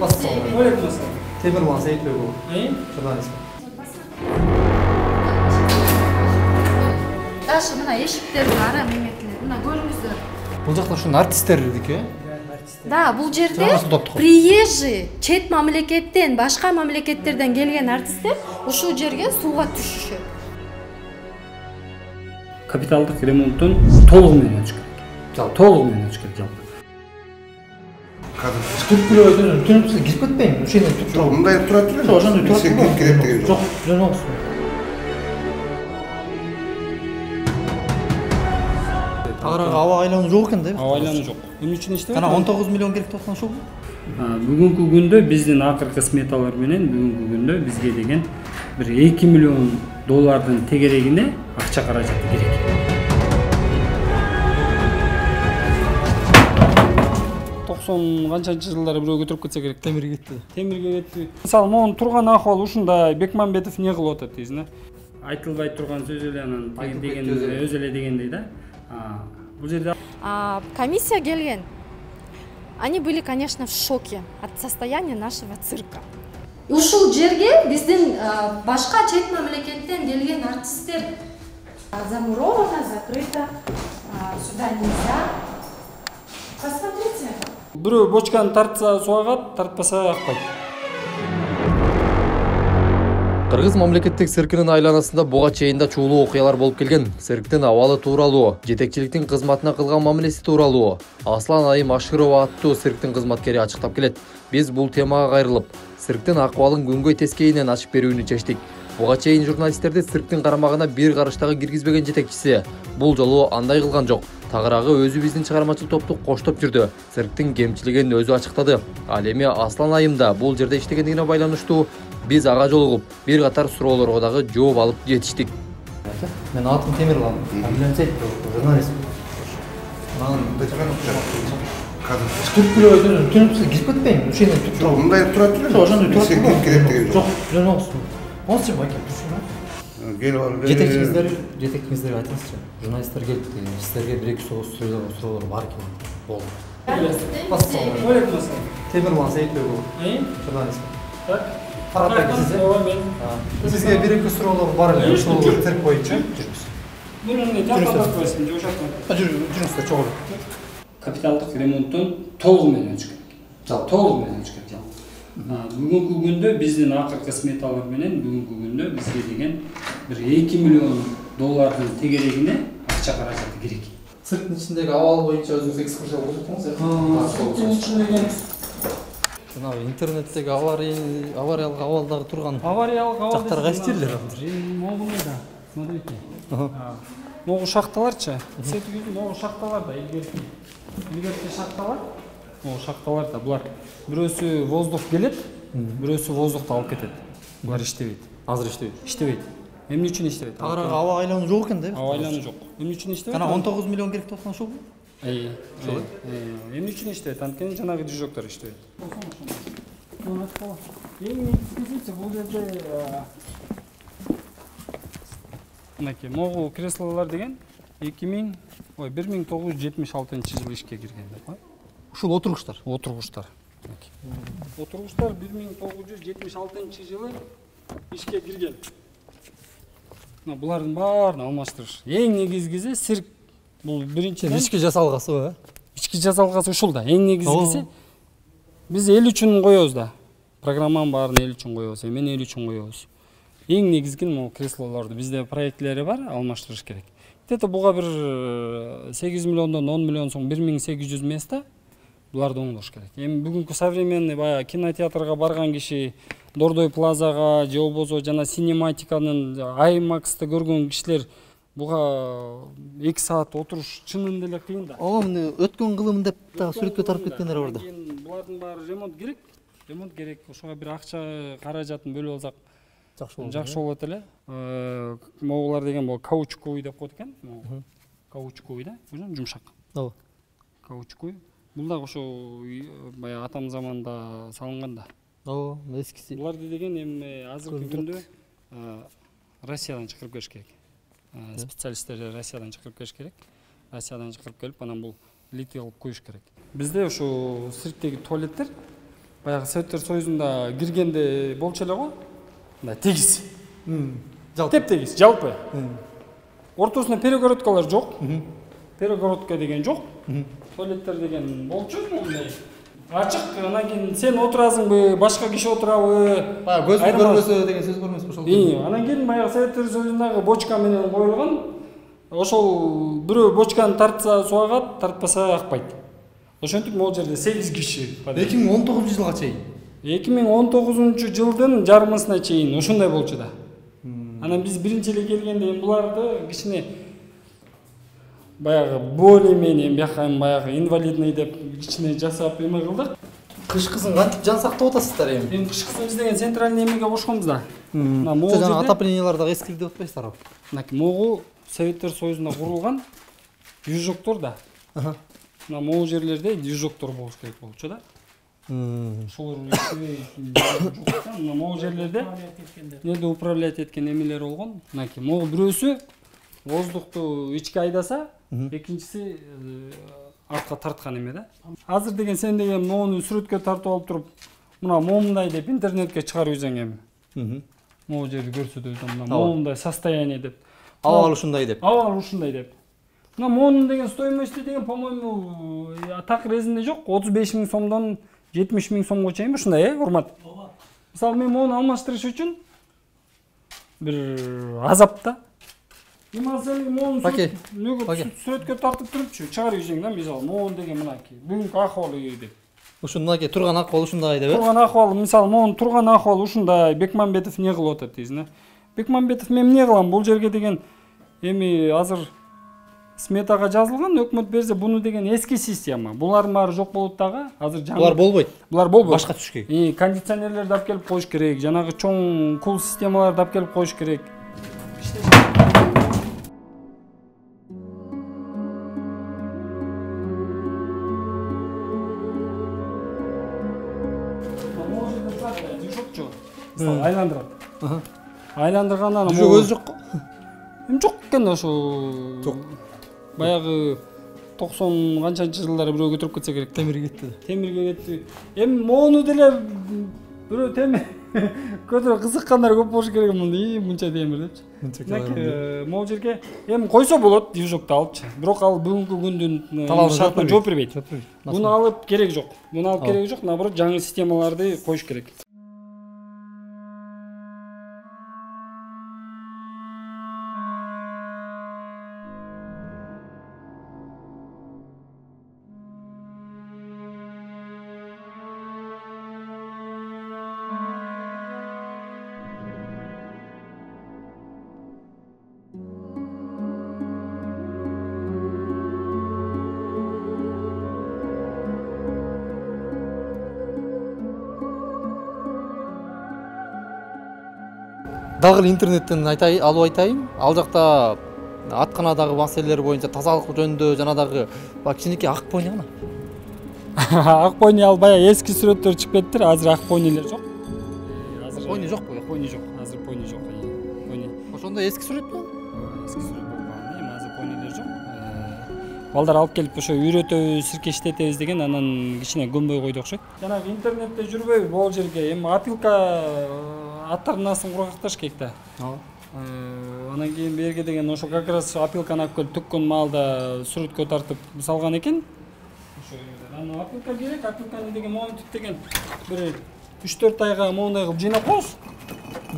Assalamualaikum. Temurman Seyitbek ulu. Jurnalist. Daşı mına eşiktер var, memekler. Mına görüңүздөр. Бул жакта ушунун артисттери э? Да, бул жерде приезжий чет мамлекеттен, башка мамлекеттерден келген артисттер ушул жерге сууга түшүшөт. Капиталдык ремонттун толугу менен өтүш керек. Толугу менен өтүш керек жалпы. Туруп келип түнүп кирип кетпейм. Ошондой туруп турам. Мындай тура турам. Жок, ошондой туруп Кирип керек деген жок. Жок, жөн болсун. Тагырага аба айлануу жок экен да? Аба айлануу жок. Эмне үчүн иштеп? Кана 19 миллион керек деп аткан ошол. Бүгүнкү күндө биздин акыркы сметалар менен бүгүнкү күндө бизге деген бир 2 миллион доллардын тегерегине акча каражаты керек. Канчанчы жылдары бирөө көтөрүп кетсе керек. Темирге кетти. Темирге кетти. Мисалы, могун турган акыбал ушундай Бекмамбетов не кылып атат дейсиң да. Айтылбай турган сөз эле анан деген өз эле дегендей да. Бул жерде Комиссия келген. Они были, конечно, в шоке от состояния нашего цирка. Ушул жерге биздин башка чет мамлекеттен келген артисттер замуровано, закрыто, сюда нельзя. Посмотрите. Бирөө бочканы тартса суу агат, тартпаса акпайт. Кыргыз мамлекеттик циркинин айланасында буга чейин да чуулуу окуялар болуп келген. Цирктин абалы тууралуу, жетекчиликтин кызматына кылган мамилеси тууралуу Аслан Айым Ашырова аттуу цирктин кызматкери ачыктап келет. Биз бул темага кайрылып, цирктин акыбалын күнгөй тескейинен ачып берүүнү чечтик. Буга чейин журналисттерди цирктин карамагына бир карыштагы киргизбеген жетекчиси бул жолу андай кылган жок. Тагыраагы өзү биздин чыгармачыл топту коштоп жүрдү. Цирктин кемчилигин өзү ачыктады. Ал эми Аслан Айым да бул жерде иштегендигине байланыштуу биз ага жолугуп бир катар суроолорго дагы жооп алып жетиштик. Мен атым Темирлан. Мен журналист. Ман туруп келип түнүп кирип кетпейм. Ошондой туруп турам. Мындай тура турам. Ошондой туруп Кирип керек деген жок. Жок, жөн болсун. Болсун байке түшүн. Жетекчиңиздерге айтыңызчы. Журналисттер келипти. Сиздерге бир-эки суроолор бар экен. Болду. Assalamualaikum. Темирлан Сeyitbek ulu. Журналист. Так. Карап Сизге бир-эки суроолор бар эле. Ушул цирк боюнча. Жүрүңүздөр чогуу. Капиталдык ремонттун толугу менен өтүш керек. Толугу менен өтүш керек. Бүгүнкү күндө биздин акыркы сметалар менен бүгүнкү күндө бизге деген бир 2 миллион доллардын тегерегине акча каражаты керек. Цирктин ичиндеги абал боюнча өзүңүз экскурсия болуп жатсаңыз. Жанагы интернеттеги авариялык абалдагы турган жактар кайсы жерлер? Смотрите. Могу шахталарчы. Могу шахталарда илгерки шахталар. Могу шахталарда булар бирөөсү воздух келет, бирөөсү воздухту алып кетет. Булар иштебейт. Азыр иштебейт. Иштебейт. Эмне үчүн иштебейт? Тагырага аба айлануу жок экен да? Аба айлануу жок. Эмне үчүн иштебейт? Кана 19 миллион керек деп аткан ошол. Эмне үчүн иштебейт? Анткени жанагы движоктор иштебейт. Эң негизгиси бул жерде мынакей могу креслолор деген 1976 жылы ишке кирген деп. Ушул отургучтар. Отургучтар 1976 жылы ишке кирген. Булардын баарын алмаштырыш. Эң негизгиси цирк бул биринчиден ички жасалгасы ба? Ички жасалгасы ушул да. Эң негизгиси биз эл үчүн коебуз да. Программанын баарын эл үчүн коебуз, эмен эл үчүн коебуз. Эң негизги могу креслолорду бизде проектлери бар, алмаштырыш керек. Где-то буга бир 8 миллиондон 10 миллион соң 1800 места буларды оңдош керек. Эми бүгүнкү современный баягы кинотеатрга барган киши, Дордой плазага же болбосо жана синематиканын IMAX-ты көргөн кишилер буга 2 саат отуруш чынында эле кыйын да. Мына өткөн кылым деп да сүрөткө тарып кеткендер бар да. Булардын баары ремонт керек. Ремонт керек. Ошого бир акча каражатын бөлүп алсак жакшы болот эле. Могулар деген бул каучуковый деп коет экен. Каучуковый да, жумшак. Ооба. Каучуковый. Бул да ошо баягы атам заманында салынган да. Ооба, эскиси. Буларды деген эми азыркы күндө Россиядан чакырып келиш керек. Специалисттер Россиядан чакырып келиш керек. Россиядан чакырып келип, анан бул литий кылып коюш керек. Бизде ошо цирктеги туалеттер баягы Советтер Союзунда киргенде болчу эле го. Мындай тегиз. Теп-тегиз, жалпы. Ортосунда перегородкалар жок. Перегородка деген жок. Туалеттер деген болчу мындай. Ачык, анан кийин сен отурасыңбы, башка киши отурабы? Көз көрбөсө деген сөз бар эмеспи ошол? Анан кийин баягы Советтер Союзундагы бочка менен коюлган. Ошол бирөө бочканы тартса суу агат, тартпаса акпайт. Ошентип могул жерде 8 киши. 2019-жылга чейин. 2019-жылдын жарымысына чейин ушундай болчу да. Анан биз биринчи эле келгенде буларды кичине баягы более-менее бияка баягы инвалидный деп кичине жасап эме кылдык. Кышкысын кантип жан сактап атасыздар эми? Эми кышкысын биз деген центральный эмеге кошконбуз да. Жана отоплениялар дагы эскиди деп атпайсыздарбы? Могул Советтер Союзунда курулган южоктор да. Могул жерлерде южоктор болуш керек болчу да. Ошолор могул жерлерде неде управлять эткен эмелер болгон. Могул бирөөсү воздухту ичке айдаса, экинчиси артка тарткан эме да. Азыр деген сен деген моуну сүрөткө тартып алып туруп, мына моундай деп интернетке чыгарып ийсең эми. Могул жерди көрсөтөбүз, мына моундай состояние деп. Абал ушундай деп. Мына моунун деген стоимости деген, по-моему, так резинде жок. 35 000 сомдон 70 000 сомго чейин ушундай, урмат. Мисалы мен моуну алмаштырыш үчүн бир азап да. Эми сен моуну сүрөткө тартып турупчу, чыгарып ийсең да, мисалы моун деген мынакей, бүгүнкү акыбалы деп. Ушундай турган акыбал ушундай деп. Турган акыбал, мисалы моун турган акыбал ушундай. Бекмамбетов не кылып атат дейсиң да. Бекмамбетов мен эмне кылам? Бул жерге деген эми азыр сметага жазылган, өкмөт берсе буну деген эски система. Булардын баары жок болот дагы. Азыр жаңы. Булар болбойт. Башка түш керек. Кондиционерлерди алып келип коюш керек, жанагы чоң кул системаларды алып келип коюш керек. Айландырат. Айландыргандан жок өзү жок. Эми жок экен ошо. Жок. Баягы 90 канчанчы жылдары бирөө көтөрүп кетсе керек. Темирге кетти. Эми моуну деле бирөө темир көтөрүп кызыккандар көп болуш керек мынча темир депчи. Могул жерге эми койсо болот, южокду алыпчы. Бирок ал бүгүнкү күндүн шартына жооп бербейт. Буну алып керек жок. Наоборот, жаңы системаларды коюш керек. Дагы интернеттен алып айтайын. Ал жакта атканадагы маселелер боюнча тазалык жөнүндө жана дагы кичинекей ак пойни гана. Ак пойни ал баягы эски сүрөттөр чыгып кеттир, азыр ак пойнилер жок. Пойни жокпу? Пойни жок, азыр пойни жок. Ошондо эски сүрөтпү? Эски сүрөт болгон, эми азыр пойнилер жок. Балдар алып келип ошо үйрөтөбүз, сиркештетебиз деген, анан кичине көнбөй койду окшойт. Жанагы интернетте жүрбөйбү бул жерге, эми опилка аттардын астын кургакташ керек да. Анан кийин берге деген ошо как раз опилканы алып келип төккөн маалда сүрөткө тартып салган экен. Ошо анан опилка керек, опилканы деген монтип деген бир 3-4 айга моундай кылып жыйнап коебуз.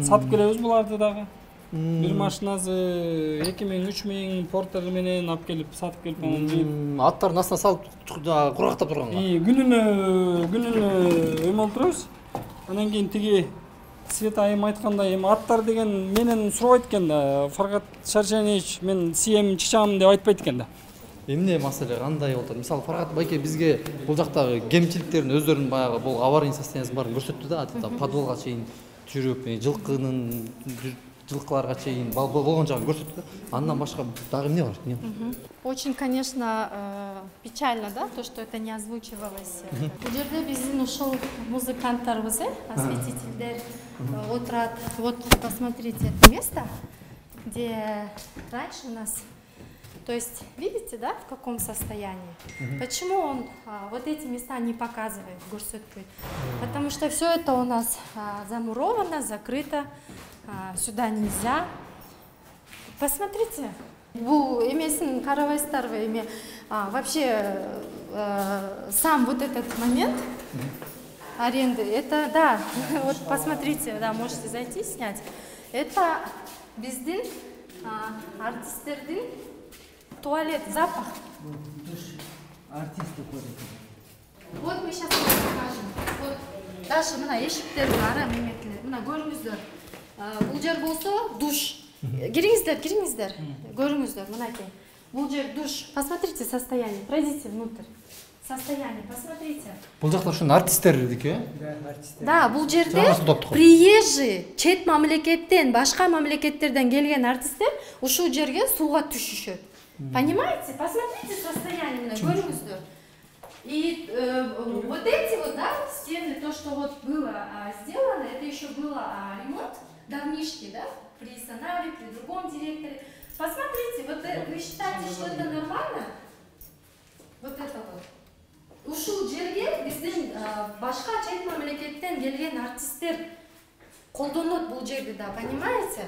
Сатып келебиз буларды дагы. Бир машинасы 2000-3000 портер менен алып келип сатып келип анан жыйып аттардын астына салып кургактап турганга. Күнүнө эме олтурабыз. Анан кийин тиги Света айым айткандай, эми аттар деген менен сурабайт экен да. Фаргат Шаршенич, мен сием чичам деп айтпайт экен да. Эмне маселе кандай болот? Мисалы Фаргат байке бизге бул жактагы кемчиликтерин өздөрүнүн баягы бул аварийный состояниясын баарын көрсөттү да. Подвалга чейин жүрүп, жылкыларга чейин болгон жагын көрсөттү да. Андан башка дагы эмне бар? Очень, конечно, печально, да, то, что это не озвучивалось. Бул жерде биздин ушул музыканттарыбыз, осветительдер отурат. Вот, посмотрите, это место, где раньше у нас То есть, видите, да, в каком состоянии? Почему он вот эти места не показывает, көрсөтпөйт? Потому что все это у нас замуровано, закрыто, сюда нельзя. Посмотрите, бул эмесин карабайсыздарбы, эме вообще сам вот этот момент аренды, это, да, вот посмотрите, да, можете зайти снять. Это биздин артисттердин туалет, запах. Вот мы сейчас покажем. Вот даже мына эшиктерди арам эметилет. Мына көрүңүздөр. Бул жер болсо душ. Кириңиздер. Көрүңүздөр, мынакей. Бул жер душ. Посмотрите состояние. Пройдите внутрь. Состояние, посмотрите. Бул жакта ушун артисттердики, э? Да, бул жерде приезжий, чет мамлекеттен, башка мамлекеттерден келген артисттер ушул жерге сууга түшүшөт. Понимаете? Посмотрите состояние, мына көрүңүздөр. И вот эти вот, да, стены, то, что вот было сделано, это еще было ремонт давнишний, да, при Санаве, при другом директоре. Посмотрите, вот вы считаете, что это нормально? Вот это вот. Ушул жерге биздин башка чет мамлекеттен келген артисттер колдонот бул жерде, да, понимаете?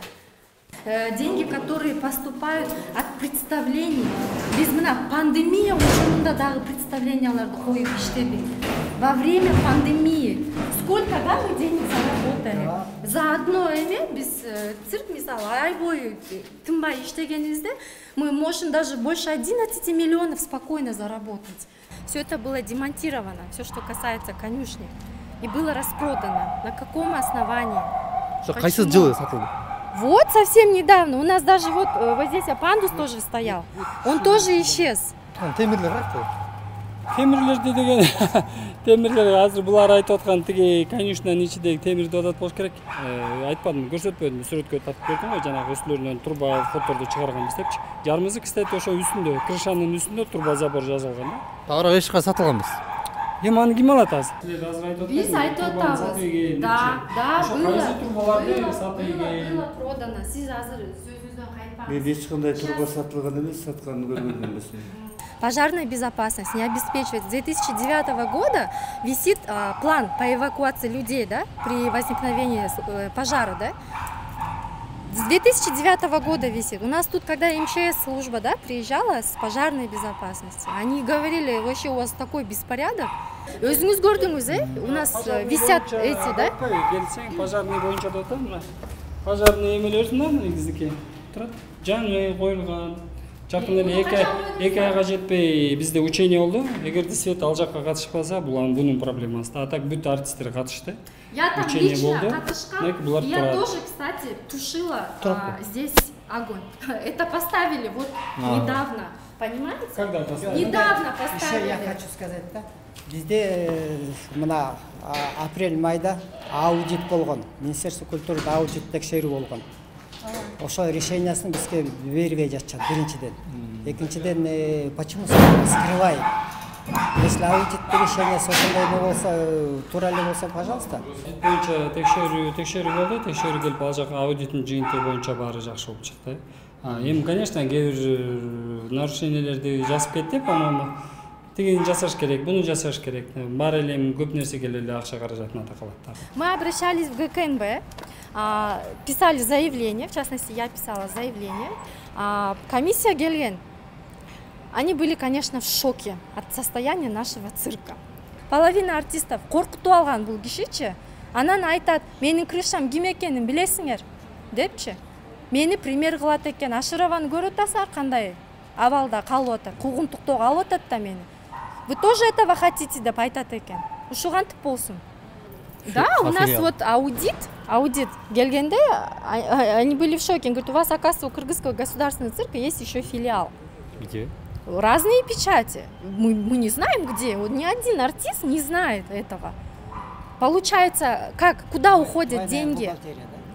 Деньги, которые поступают от представлений. Биз мына пандемия учурунда дагы представленияларды коюп иштедик. Во время пандемии сколько, да, мы денег заработали? За одно эме биз цирк, мисалы, ай бою тынбай иштегенибизде мы можем даже больше 11 миллионов спокойно заработать. Все это было демонтировано, все, что касается конюшни, и было распродано. На каком основании? Кайсы жылы сатылды? Вот совсем недавно. У нас даже вот здесь пандус тоже стоял. Он тоже исчез. Темирлер кайсы? Темирлерди деген темирлер азыр булар айтып аткан тиги конюшнанын ичиндеги темирди атат болуш керек. Айтпадым, көрсөтпөдүм, сүрөткө тартып бердим го, жанагы үстүлөрүнөн труба фоторду чыгарганбыз депчи. Жарымызы, кстати, ошо үстүндө, крышанын үстүндө труба забор жазылган да. Тагыраак эч кайсы сатылганбыз. Эми аны ким алат азыр? Биз айтып атабыз. Да, было продано. Сиз азыр сөзүңүздөн кайтпаңыз. Мен эч кандай труба сатылган эмес, сатканын көргөн эмесмин. Пожарная безопасность не обеспечивает. С 2009 года висит план по эвакуации людей, да, при возникновении пожара, да. С 2009 года висит. У нас тут, когда МЧС служба, да, приезжала с пожарной безопасности, они говорили, вообще у вас такой беспорядок. Өзүңүз көрдүңүз, у нас висят эти, да? Келсең, пожарный боюнча да отам, мына. Пожарный эмелерсин да, негизики. Турат, жаңы коюлган. Жакын эле 2 айга жетпей бизде учение болду. Эгерде свет ал жакка катышпаса, бунун проблемасы. А так бүт артисттер катышты. Я там лично катышкан. Я тоже, кстати, тушила здесь огонь. Это поставили вот недавно. Понимаете? Когда поставили? Недавно поставили. Еще я хочу сказать, да? Бізде мына апрель майда аудит болгон. Министерство культурада аудит текшерүү болгон. Ошо решениясын бизге бербей жатышат биринчиден. Экинчиден, почему скрывает? Если аудит решениясы ошондой болсо, туура эле болсо, пожалуйста. Боюнча текшерүү болду, текшерүү келип ал жака аудиттин жыйынтыгы боюнча баары жакшы болуп чыкты. Эми, конечно, кээ бир нарушениялерди жазып кетти, по-моему. Тигини жасаш керек, буну жасаш керек. Баары эле көп нерсеге эле акча каражатына такалат. Мы обращались в ГКНБ, писали заявление, в частности, я писала заявление. Комиссия келген. Они были, конечно, в шоке от состояния нашего цирка. Половина артистов коркутуп алган бул кишичи. Анан айтат, менин крышам ким экенин билесиңер, депчи. Мени пример кылат экен. Ашырованы көрүп атасыздар кандай абалда калып атат, куугунтуктоого алып атат да мени. Вы тоже этого хотите деп айтат экен. Ушу кантип болсун? Да, у нас вот аудит келгенде, они были в шоке. Говорят, у вас, оказывается, у Кыргызского государственного цирка есть еще филиал. Где? Разные печати. Мы не знаем где. Вот ни один артист не знает этого. Получается, как, куда уходят деньги?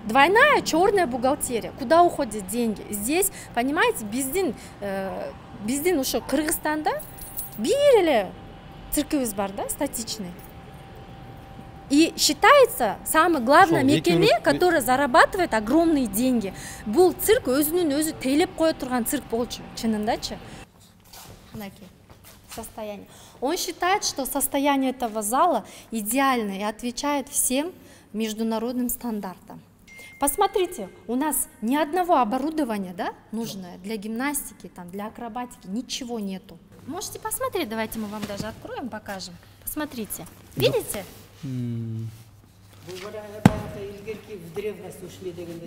Двойная черная бухгалтерия. Куда уходят деньги? Здесь, понимаете, биздин ушу Кыргызстанда бир эле циркибиз бар, да, статичный. И считается, самое главное Шол, мекеме, которое зарабатывает огромные деньги. Бул цирк өзүнүн өзү тейлеп кое турган цирк болчу, чынындачы. Состояние. Он считает, что состояние этого зала идеальное и отвечает всем международным стандартам. Посмотрите, у нас ни одного оборудования, да, нужное для гимнастики, там, для акробатики, ничего нету. Можете посмотреть, давайте мы вам даже откроем, покажем. Посмотрите, видите?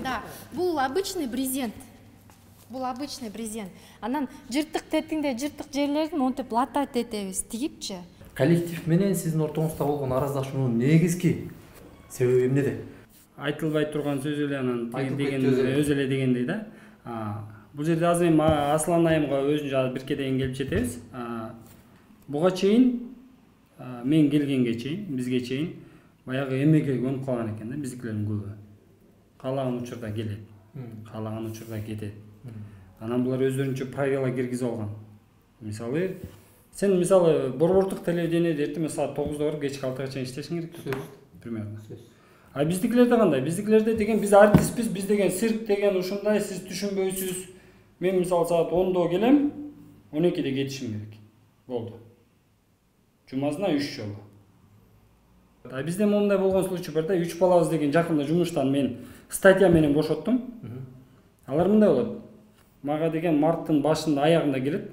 Да, был обычный брезент. Бул обычный брезент. Анан жыртык тетиңде жыртык жерлерин монтип латать этебиз, тигипчи. Коллектив менен сиздин ортоңузда болгон араздашуунун негизги себеби эмнеде? Айтылбай турган сөз эле анан деген өзү эле дегендей да. Бул жерде азыр эми Аслан айымга өзүнчө биркеден келип жетебиз. Буга чейин мен келгенге чейин, бизге чейин баягы эмеге көнүп калган экен да биздикилердин көбү. Каалаган учурда келет, каалаган учурда кетет. Анан булар өздөрүнчө правила киргизип алган. Мисалы, сен мисалы борбордук телевидениеде эртең саат 9-да барып кечки 6-га чейин иштешиң керек. Примерно. А биздикилерде кандай? Биздикилерде деген биз артистпиз, биз деген цирк деген ушундай, сиз түшүнбөйсүз. Мен мисалы саат 10-да келем, 12-де кетишим керек. Болду. Жумасына 3 жолу. А бизде мондай болгон случай бар да, 3 балабыз деген жакында жумуштан мен статья менен бошоттум. Алар мындай болот. Мага деген марттын башында аягында келет.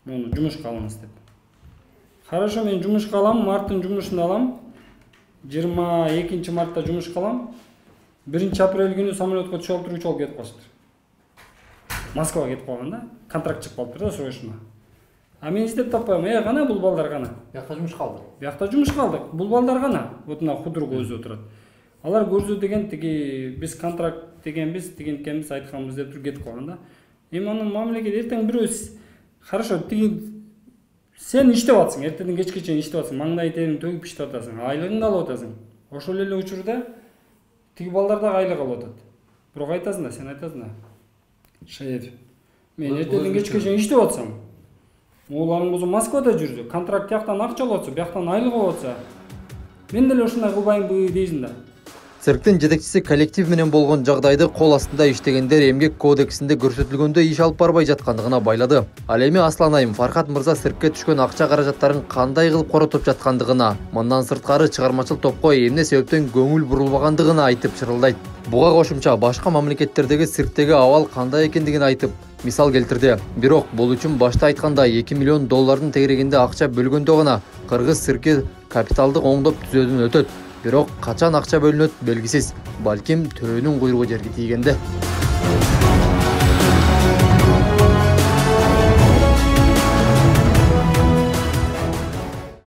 Муну жумушка алыңыз деп. Хорошо, мен жумушка алам, марттын жумушун алам. 22 мартта жумушка алам. 1 апрель күнү самолетко түшүп алып 3 жол кетип калыптыр. Москвага кетип калган да, контракт чыгып калыптыр да срочно. А мен издеп таппайм, кана бул балдар кана. Биякта жумуш калды. Биякта жумуш калдык. Бул балдар кана. Вот мына худруга өзү отурат. Алар көрсө деген тиги биз контракт дегенбиз, дегенкенбиз айтканбыз деп туруп кетип калган да. Эми анын мамлекет эртең бирөөс хорошо тиги сен иштеп атсың, эртеден кечке чейин иштеп атсың, маңдай терин төгүп иштеп атасың, айлыгыңды алып атасың. Ошол эле учурда тиги балдар да айлык алып атат. Бирок айтасың да, сен айтасың да. Шаев. Мен эртеден кечке чейин иштеп атсам, оларың болсо Москвада жүрдү, контракт жактан акча алып атса, бияктан айлык алып атса, мен деле ушундай кылбаймбы дейсиң да. Цирктин жетекчиси коллектив менен болгон жагдайды кол астында иштегендер эмгек кодексинде көрсөтүлгөндөй иш алып барбай жаткандыгына байлады. Ал эми Аслан айым Фархат мырза циркке түшкөн акча каражаттарын кандай кылып коротуп жаткандыгына, мындан сырткары чыгармачыл топко эмне себептен көңүл бурулбагандыгына айтып чырылдайт. Буга кошумча башка мамлекеттердеги цирктеги абал кандай экендигин айтып мисал келтирди. Бирок бул үчүн башта айткандай 2 миллион доллардын тегерегинде акча бөлгөндө гана кыргыз цирки капиталдык оңдоп түзөөдөн өтөт. Бирок качан акча бөлүнөт белгисиз. Балким төрөнүн куйругу жерге тийгенде.